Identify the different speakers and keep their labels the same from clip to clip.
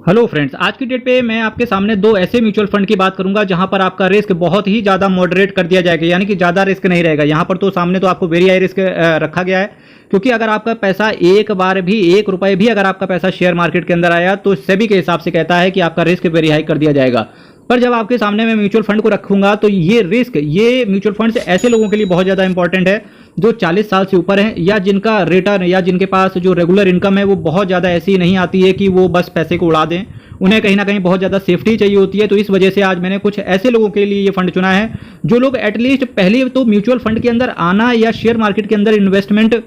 Speaker 1: Hello friends, आज की date पे मैं आपके सामने दो ऐसे म्यूचुअल फंड की बात करूंगा जहां पर आपका रिस्क बहुत ही ज़्यादा मॉडरेट कर दिया जाएगा, यानी कि ज़्यादा रिस्क नहीं रहेगा। यहां पर तो सामने तो आपको वेरी हाई रिस्क रखा गया है, क्योंकि अगर आपका पैसा एक बार भी एक रुपए भी अगर आपका पैसा शेयर मार्केट के अंदर आया तो सेबी के हिसाब से कहता है कि आपका रिस्क वेरी हाई कर दिया जाएगा। पर जब आपके सामने मैं म्यूचुअल फंड को रखूंगा तो ये रिस्क, ये म्यूचुअल फंड ऐसे लोगों के लिए बहुत ज़्यादा इंपॉर्टेंट है जो 40 साल से ऊपर हैं, या जिनका रिटर्न या जिनके पास जो रेगुलर इनकम है वो बहुत ज़्यादा ऐसी नहीं आती है कि वो बस पैसे को उड़ा दें। उन्हें कहीं ना कहीं बहुत ज़्यादा सेफ्टी चाहिए होती है। तो इस वजह से आज मैंने कुछ ऐसे लोगों के लिए ये फंड चुना है जो लोग एटलीस्ट पहले तो म्यूचुअल फंड के अंदर आना या शेयर मार्केट के अंदर इन्वेस्टमेंट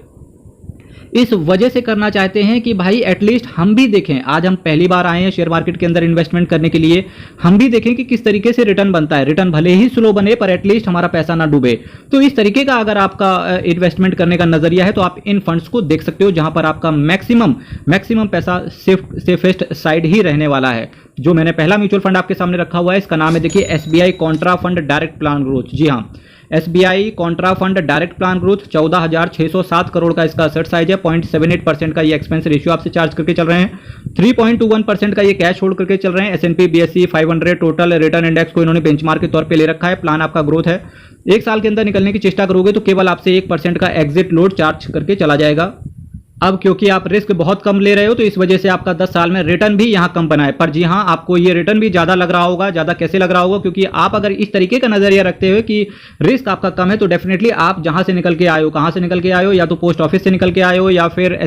Speaker 1: इस वजह से करना चाहते हैं कि भाई एटलीस्ट हम भी देखें, आज हम पहली बार आए हैं शेयर मार्केट के अंदर इन्वेस्टमेंट करने के लिए, हम भी देखें कि किस तरीके से रिटर्न बनता है। रिटर्न भले ही स्लो बने पर एटलीस्ट हमारा पैसा ना डूबे। तो इस तरीके का अगर आपका इन्वेस्टमेंट करने का नजरिया है तो आप इन फंड्स को देख सकते हो, जहां पर आपका मैक्सिमम पैसा सेफेस्ट साइड ही रहने वाला है। जो मैंने पहला म्यूचुअल फंड आपके सामने रखा हुआ है, इसका नाम है देखिए SBI contra fund direct plan growth. जी हाँ, SBI contra fund direct plan growth 14,607 crore का इसका सेट साइज है। 0.78% का ये एक्सपेंस रेशियो आपसे चार्ज करके चल रहे हैं। 3.21% का ये कैश होल्ड करके चल रहे हैं। S&P BSE 500 total return index को इन्होंने बेंचमार्क के तौर पे ले रखा है। प्लान आपका ग्रोथ है, एक साल के अंदर निकलने की चेष्टा करोगे तो केवल आपसे 1% का एग्जिट लोड चार्ज करके चला जाएगा। अब क्योंकि आप रिस्क बहुत कम ले रहे हो तो इस वजह से आपका 10 साल में रिटर्न भी यहाँ कम बना है। पर जी हाँ, आपको ये रिटर्न भी ज़्यादा लग रहा होगा। ज़्यादा कैसे लग रहा होगा? क्योंकि आप अगर इस तरीके का नजरिया रखते हो कि रिस्क आपका कम है तो डेफिनेटली आप जहाँ से निकल के आए हो, कहाँ से निकल के आए हो, या तो पोस्ट ऑफिस से निकल के आए हो, या फिर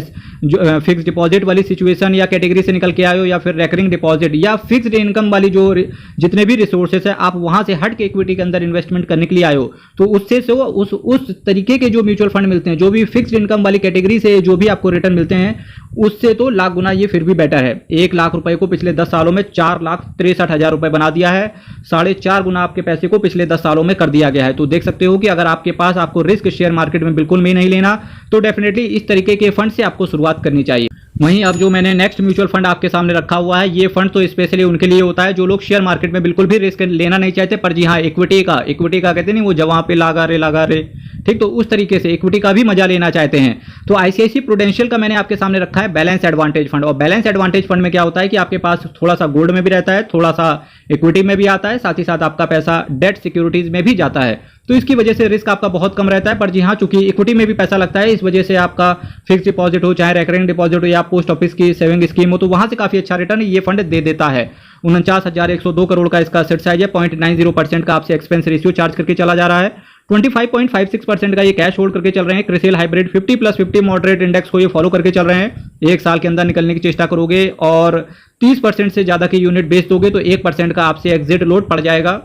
Speaker 1: फिक्स डिपॉजिट वाली सिचुएशन या कैटेगरी से निकल के आए हो, या फिर रेकरिंग डिपॉजिट या फिक्स्ड इनकम वाली जो जितने भी रिसोर्सेस है आप वहाँ से हट के इक्विटी के अंदर इन्वेस्टमेंट करने के लिए आए हो। तो उससे उस तरीके के जो म्यूचुअल फंड मिलते हैं, जो भी फिक्स्ड इनकम वाली कैटेगरी से जो भी आपको रिटर्न मिलते हैं, उससे तो लाख गुना ये फिर भी बेटर है। 1 लाख रुपए को पिछले 10 सालों में 4,63,000 रुपए बना दिया है। 4.5 गुना आपके पैसे को पिछले 10 सालों में कर दिया गया है। तो देख सकते हो कि अगर आपके पास आपको रिस्क शेयर मार्केट में बिल्कुल भी नहीं लेना तो डेफिनेटली इस तरीके के फंड से आपको शुरुआत करनी चाहिए। वहीं अब जो मैंने नेक्स्ट म्यूचुअल फंड आपके सामने रखा हुआ है, ये फंड तो स्पेशली उनके लिए होता है जो लोग शेयर मार्केट में बिल्कुल भी रिस्क लेना नहीं चाहते, पर जी हाँ इक्विटी का कहते नहीं, वो जवां पे लगा रे, ठीक, तो उस तरीके से इक्विटी का भी मजा लेना चाहते हैं। तो ICICI प्रूडेंशियल का मैंने आपके सामने रखा है बैलेंस एडवांटेज फंड। और बैलेंस एडवांटेज फंड में क्या होता है कि आपके पास थोड़ा सा गोल्ड में भी रहता है, थोड़ा सा इक्विटी में भी आता है, साथ ही साथ आपका पैसा डेट सिक्योरिटीज में भी जाता है। तो इसकी वजह से रिस्क आपका बहुत कम रहता है। पर जी हाँ, चूंकि इक्विटी में भी पैसा लगता है, इस वजह से आपका फिक्स डिपॉजिट हो, चाहे रेकरिंग डिपॉजिट हो, या पोस्ट ऑफिस की सेविंग स्कीम हो, तो वहां से काफी अच्छा रिटर्न ये फंड दे देता है। 49,102 करोड़ का इसका सेट साइज है। 0.90% का आपसे एक्सपेंस रेशियो चार्ज करके चला जा रहा है। 25.56% का ये कैश होल्ड करके चल रहे हैं। क्रिसिल हाइब्रिड 50+50 मॉडरेट इंडेक्स को ये फॉलो करके चल रहे हैं। एक साल के अंदर निकलने की चेष्टा करोगे और 30% से ज्यादा की यूनिट बेच दोगे तो 1% का आपसे एग्जिट लोड पड़ जाएगा।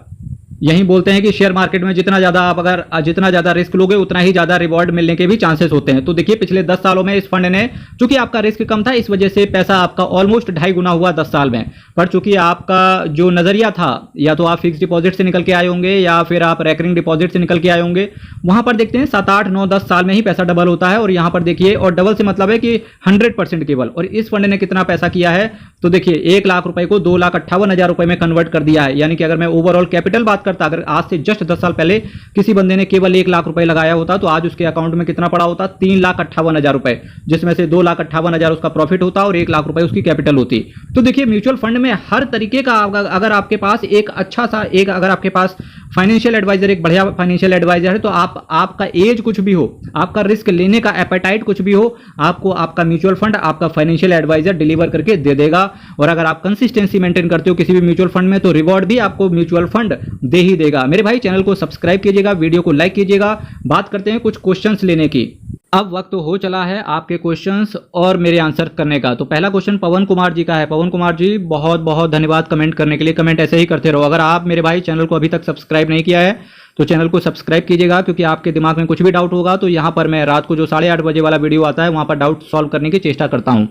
Speaker 1: यही बोलते हैं कि शेयर मार्केट में जितना ज्यादा रिस्क लोगे उतना ही ज्यादा रिवॉर्ड मिलने के भी चांसेस होते हैं। तो देखिए पिछले 10 सालों में इस फंड ने, चूंकि आपका रिस्क कम था, इस वजह से पैसा आपका ऑलमोस्ट 2.5 गुना हुआ 10 साल में। पर चूंकि आपका जो नजरिया था, या तो आप फिक्स डिपॉजिट से निकल के आए होंगे या फिर आप रेकरिंग डिपॉजिट से निकल के आए होंगे, वहां पर देखते हैं 7, 8, 9, 10 साल में ही पैसा डबल होता है। और यहां पर देखिए, और डबल से मतलब है कि 100% केवल। और इस फंड ने कितना पैसा किया है तो देखिए 1 लाख रुपए को 2,58,000 रुपए में कन्वर्ट कर दिया है। यानी कि अगर मैं ओवरऑल कैपिटल बात करता, अगर आज से जस्ट 10 साल पहले किसी बंदे ने केवल 1 लाख रुपए लगाया होता तो आज उसके अकाउंट में कितना पड़ा होता? 3,58,000 रुपए, जिसमें से 2,58,000 उसका प्रॉफिट होता और 1 लाख रुपए उसकी कैपिटल होती। तो देखिए म्यूचुअल फंड में हर तरीके का, अगर आपके पास एक अच्छा सा अगर आपके पास फाइनेंशियल एडवाइजर, एक बढ़िया फाइनेंशियल एडवाइजर है, तो आपका एज कुछ भी हो, आपका रिस्क लेने का एपेटाइट कुछ भी हो, आपको आपका म्यूचुअल फंड, आपका फाइनेंशियल एडवाइजर डिलीवर करके दे देगा। और अगर आप कंसिस्टेंसी मेंटेन करते हो किसी भी म्यूचुअल फंड में तो रिवॉर्ड भी आपको म्यूचुअल फंड दे ही देगा। मेरे भाई चैनल को सब्सक्राइब कीजिएगा, वीडियो को लाइक कीजिएगा। बात करते हैं कुछ क्वेश्चंस लेने की। अब वक्त हो चला है आपके क्वेश्चंस और मेरे आंसर करने का। तो पहला क्वेश्चन पवन कुमार जी का है। पवन कुमार जी, बहुत बहुत धन्यवाद कमेंट करने के लिए। कमेंट ऐसे ही करते रहो। अगर आप मेरे भाई चैनल को अभी तक सब्सक्राइब नहीं किया है तो चैनल को सब्सक्राइब कीजिएगा, क्योंकि आपके दिमाग में कुछ भी डाउट होगा तो यहाँ पर मैं रात को जो 8:30 बजे वाला वीडियो आता है वहाँ पर डाउट सॉल्व करने की चेष्टा करता हूँ।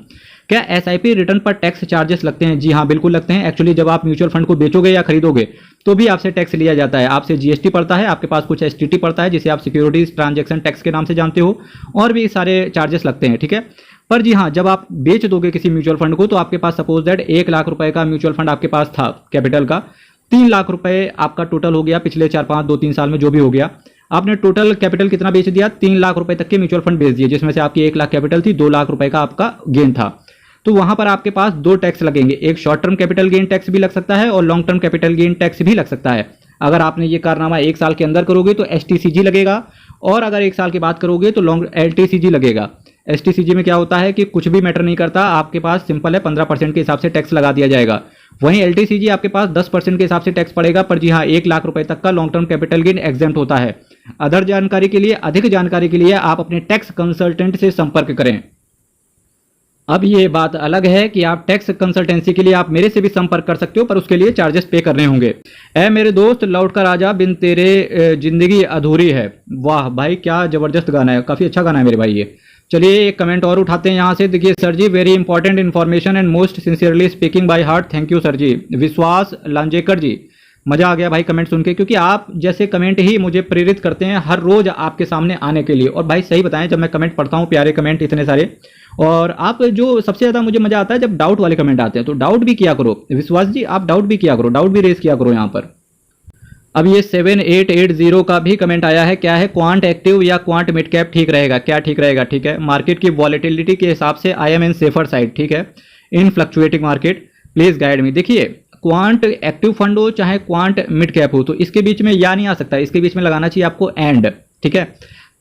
Speaker 1: क्या SIP रिटर्न पर टैक्स चार्जेस लगते हैं? जी हाँ, बिल्कुल लगते हैं। एक्चुअली जब आप म्यूचुअल फंड को बेचोगे या खरीदोगे तो भी आपसे टैक्स लिया जाता है। आपसे GST पड़ता है, आपके पास कुछ STT पड़ता है जिसे आप सिक्योरिटीज ट्रांजैक्शन टैक्स के नाम से जानते हो, और भी सारे चार्जेस लगते हैं, ठीक है। पर जी हाँ, जब आप बेच दोगे किसी म्यूचुअल फंड को तो आपके पास सपोज दैट 1 लाख रुपए का म्यूचुअल फंड आपके पास था कैपिटल का, 3 लाख रुपए आपका टोटल हो गया पिछले 4, 5, 2, 3 साल में जो भी हो गया। आपने टोटल कैपिटल कितना बेच दिया? 3 लाख रुपए तक के म्यूचुअल फंड बेच दिए, जिसमें से आपकी 1 लाख कैपिटल थी, 2 लाख रुपए का आपका गेन था। तो वहां पर आपके पास दो टैक्स लगेंगे, एक short term capital gain tax भी लग सकता है और long term capital gain tax भी लग सकता है। अगर आपने ये कारनामा 1 साल के अंदर करोगे तो STCG लगेगा, और अगर 1 साल के बाद करोगे तो लॉन्ग LTCG लगेगा। STCG में क्या होता है कि कुछ भी मैटर नहीं करता, आपके पास सिंपल है 15% के हिसाब से टैक्स लगा दिया जाएगा। वहीं LTCG आपके पास 10% के हिसाब से टैक्स पड़ेगा, पर जी हाँ 1 लाख रुपए तक का long term capital gain exempt होता है। अदर जानकारी के लिए, अधिक जानकारी के लिए आप अपने टैक्स कंसल्टेंट से संपर्क करें। अब ये बात अलग है कि आप टैक्स कंसल्टेंसी के लिए आप मेरे से भी संपर्क कर सकते हो, पर उसके लिए चार्जेस पे करने होंगे। ऐ मेरे दोस्त लौट कर आजा बिन तेरे जिंदगी अधूरी है। वाह भाई क्या जबरदस्त गाना है, काफी अच्छा गाना है मेरे भाई ये। चलिए एक कमेंट और उठाते हैं यहाँ से। देखिए sir ji, very important information and most sincerely speaking by heart, thank you sir ji. Vishwas Lanjekar जी, मजा आ गया भाई कमेंट सुन के, क्योंकि आप जैसे कमेंट ही मुझे प्रेरित करते हैं हर रोज आपके सामने आने के लिए। और भाई सही बताएं, जब मैं कमेंट पढ़ता हूं, प्यारे कमेंट इतने सारे, और आप जो सबसे ज्यादा मुझे मजा आता है जब डाउट वाले कमेंट आते हैं, तो डाउट भी किया करो विश्वास जी, आप डाउट भी किया करो, डाउट भी रेज किया करो यहाँ पर। अब ये 7880 का भी कमेंट आया है, क्या है, क्वांट एक्टिव या क्वांट मिड कैप ठीक रहेगा, क्या ठीक रहेगा? ठीक है, मार्केट की वॉलेटिलिटी के हिसाब से I am in safer side, ठीक है, इन fluctuating market, please guide me. देखिए क्वांट एक्टिव फंड हो चाहे क्वांट मिड कैप हो, तो इसके बीच में या नहीं आ सकता, इसके बीच में लगाना चाहिए आपको एंड, ठीक है।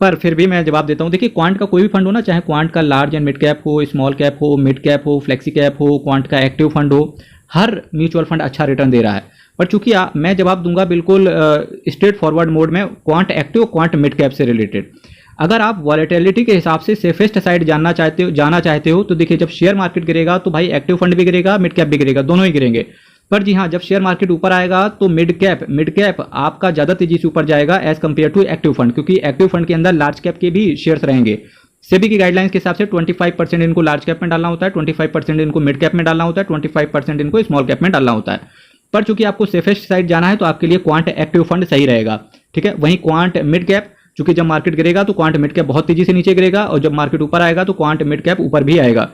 Speaker 1: पर फिर भी मैं जवाब देता हूं। देखिए क्वांट का कोई भी फंड हो ना, चाहे क्वांट का लार्ज एंड मिड कैप हो, स्मॉल कैप हो, मिड कैप हो, फ्लेक्सी कैप हो, क्वांट का एक्टिव फंड हो, हर म्यूचुअल फंड अच्छा रिटर्न दे रहा है। पर चूंकि मैं जवाब दूंगा बिल्कुल स्ट्रेट फॉरवर्ड मोड में, quant active quant mid cap से रिलेटेड। अगर आप वॉलेटिलिटी के हिसाब से सेफेस्ट साइड जाना चाहते हो तो देखिए जब शेयर मार्केट गिरेगा तो भाई एक्टिव फंड भी गिरेगा, मिड कैप भी गिरेगा, दोनों ही गिरेंगे। पर जी हाँ, जब शेयर मार्केट ऊपर आएगा तो मिड कैप आपका ज्यादा तेजी से ऊपर जाएगा as compared to active fund, क्योंकि एक्टिव फंड के अंदर लार्ज कैप के भी शेयर्स रहेंगे। सेबी की गाइडलाइंस के हिसाब से 25% इनको लार्ज कैप में डालना होता है, 25% इनको मिड कैप में डालना होता है, 25% इनको स्मॉल कैप में डालना होता है। पर चूंकि आपको सेफेस्ट साइड जाना है तो आपके लिए क्वांट एक्टिव फंड सही रहेगा, ठीक है। वहीं क्वांट मिड कैप, चूंकि जब मार्केट गिरेगा तो क्वांट मिड कैप बहुत तेजी से नीचे गिरेगा, और जब मार्केट ऊपर आएगा तो क्वांट मिड कैप ऊपर भी आएगा।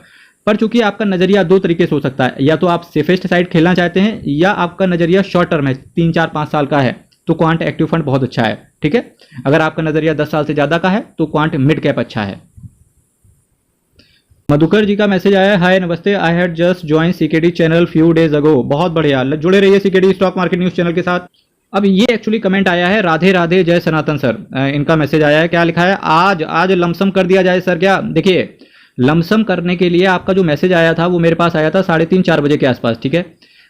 Speaker 1: पर चूंकि आपका नजरिया दो तरीके से हो सकता है, या तो आप सेफेस्ट साइड खेलना चाहते हैं, या आपका नजरिया शॉर्ट टर्म है, 3 4 5 साल का है, तो क्वांट एक्टिव फंड बहुत अच्छा है, ठीक है। अगर आपका नजरिया 10 साल से ज्यादा का है तो क्वांट मिड कैप अच्छा है। मधुकर जी का मैसेज आया, हाय नमस्ते, I had just join CKD channel few days ago. बहुत बढ़िया, जुड़े रहिए CKD stock market news channel के साथ। अब ये एक्चुअली कमेंट आया है, राधे राधे जय सनातन सर, इनका मैसेज आया है, क्या लिखा है, आज लमसम कर दिया जाए सर क्या? देखिए लमसम करने के लिए आपका जो मैसेज आया था वो मेरे पास आया था 3:30 4 बजे के आसपास, ठीक है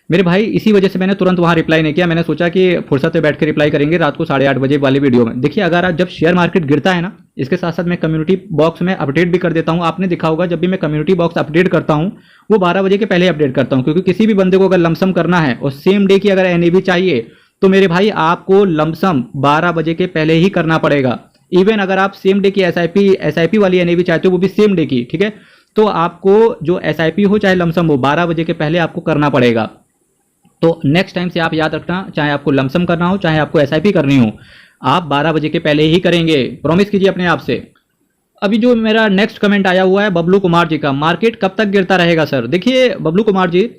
Speaker 1: मेरे भाई। इसी वजह से मैंने तुरंत वहां रिप्लाई नहीं किया, मैंने सोचा कि फुर्सत से बैठ के रिप्लाई करेंगे रात को 8:30 बजे वाली वीडियो में। देखिए अगर जब शेयर मार्केट गिरता है ना, इसके साथ साथ मैं कम्युनिटी बॉक्स में अपडेट भी कर देता हूं। आपने देखा होगा जब भी मैं कम्युनिटी बॉक्स अपडेट करता हूं वो 12 बजे के पहले अपडेट करता हूं, क्योंकि किसी भी बंदे को अगर लमसम करना है और सेम डे की अगर एनएवी चाहिए तो मेरे भाई आपको लमसम 12 बजे के पहले ही करना पड़ेगा। इवन अगर आप सेम डे की एसआईपी वाली एनएवी चाहते हो वो भी सेम डे की, ठीक है, तो आपको जो एसआईपी हो चाहे लमसम हो 12 बजे के पहले आपको करना पड़ेगा। तो नेक्स्ट टाइम से आप याद रखना, चाहे आपको लमसम करना हो चाहे आपको एसआईपी करनी हो, आप 12 बजे के पहले ही करेंगे, प्रॉमिस कीजिए अपने आप से। अभी जो मेरा नेक्स्ट कमेंट आया हुआ है बबलू कुमार जी का, मार्केट कब तक गिरता रहेगा सर? देखिए बबलू कुमार जी,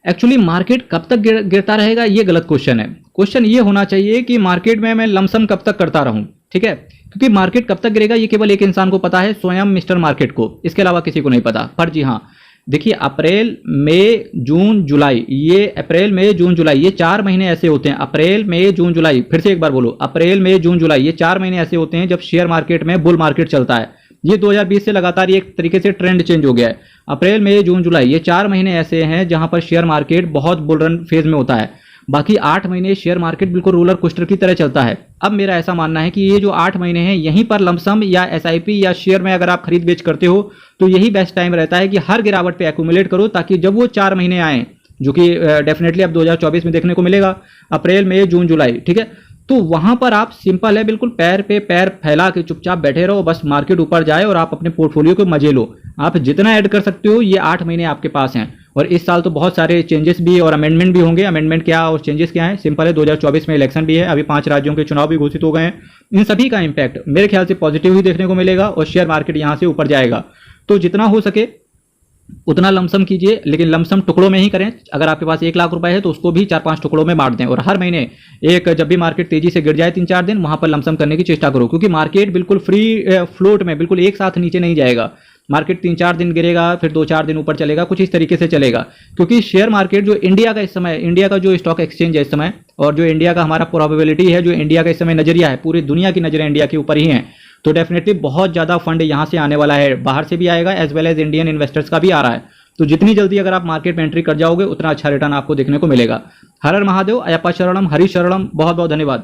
Speaker 1: एक्चुअली मार्केट कब तक गिरता रहेगा ये गलत क्वेश्चन है। क्वेश्चन ये होना चाहिए कि मार्केट में मैं लमसम कब तक करता रहूं, ठीक है, क्योंकि मार्केट कब तक गिरेगा ये केवल एक इंसान को पता है, स्वयं मिस्टर मार्केट को, इसके अलावा किसी को नहीं पता। पर जी हाँ देखिए, अप्रैल मई जून जुलाई, ये अप्रैल मई जून जुलाई, ये 4 महीने ऐसे होते हैं, अप्रैल मई जून जुलाई, फिर से एक बार बोलो, अप्रैल मई जून जुलाई, ये 4 महीने ऐसे होते हैं जब शेयर मार्केट में बुल मार्केट चलता है। ये 2020 से लगातार एक तरीके से ट्रेंड चेंज हो गया है। अप्रैल मई जून जुलाई ये 4 महीने ऐसे हैं जहां पर शेयर मार्केट बहुत बुल रन फेज में होता है। बाकी 8 महीने शेयर मार्केट बिल्कुल रोलर कोस्टर की तरह चलता है। अब मेरा ऐसा मानना है कि ये जो 8 महीने हैं यहीं पर लमसम या एसआईपी या शेयर में अगर आप खरीद बेच करते हो तो यही बेस्ट टाइम रहता है कि हर गिरावट पे एक्यूमुलेट करो, ताकि जब वो 4 महीने आए, जो कि डेफिनेटली अब 2024 में देखने को मिलेगा, अप्रैल मई जून जुलाई, ठीक है, तो वहां पर आप सिंपल है बिल्कुल पैर पे पैर फैला के चुपचाप बैठे रहो, बस मार्केट ऊपर जाए और आप अपने पोर्टफोलियो को मजे लो। आप जितना ऐड कर सकते हो ये 8 महीने आपके पास हैं। और इस साल तो बहुत सारे चेंजेस भी और अमेंडमेंट भी होंगे। अमेंडमेंट क्या और चेंजेस क्या है? सिंपल है, 2024 में इलेक्शन भी है, अभी 5 राज्यों के चुनाव भी घोषित हो गए हैं। इन सभी का इंपैक्ट मेरे ख्याल से पॉजिटिव ही देखने को मिलेगा और शेयर मार्केट यहां से ऊपर जाएगा। तो जितना हो सके उतना लमसम कीजिए, लेकिन लमसम टुकड़ों में ही करें। अगर आपके पास 1 लाख रुपए है तो उसको भी 4-5 टुकड़ों में बांट दें, और हर महीने एक, जब भी मार्केट तेजी से गिर जाए 3-4 दिन, वहां पर लमसम करने की चेष्टा करो, क्योंकि मार्केट बिल्कुल फ्री फ्लोट में बिल्कुल एक साथ नीचे नहीं जाएगा। मार्केट 3-4 दिन गिरेगा, फिर 2-4 दिन ऊपर चलेगा, कुछ इस तरीके से चलेगा। क्योंकि शेयर मार्केट जो इंडिया का इस समय, इंडिया का जो स्टॉक एक्सचेंज है इस समय, और जो इंडिया का हमारा प्रोबेबिलिटी है, जो इंडिया का इस समय नजरिया है, पूरी दुनिया की नजरें इंडिया के ऊपर ही है, तो डेफिनेटली बहुत ज़्यादा फंड यहाँ से आने वाला है, बाहर से भी आएगा as well as Indian investors का भी आ रहा है। तो जितनी जल्दी अगर आप मार्केट में एंट्री कर जाओगे उतना अच्छा रिटर्न आपको देखने को मिलेगा। हर हर महादेव, अयप्पा शरणम, हरि शरणम, बहुत बहुत धन्यवाद।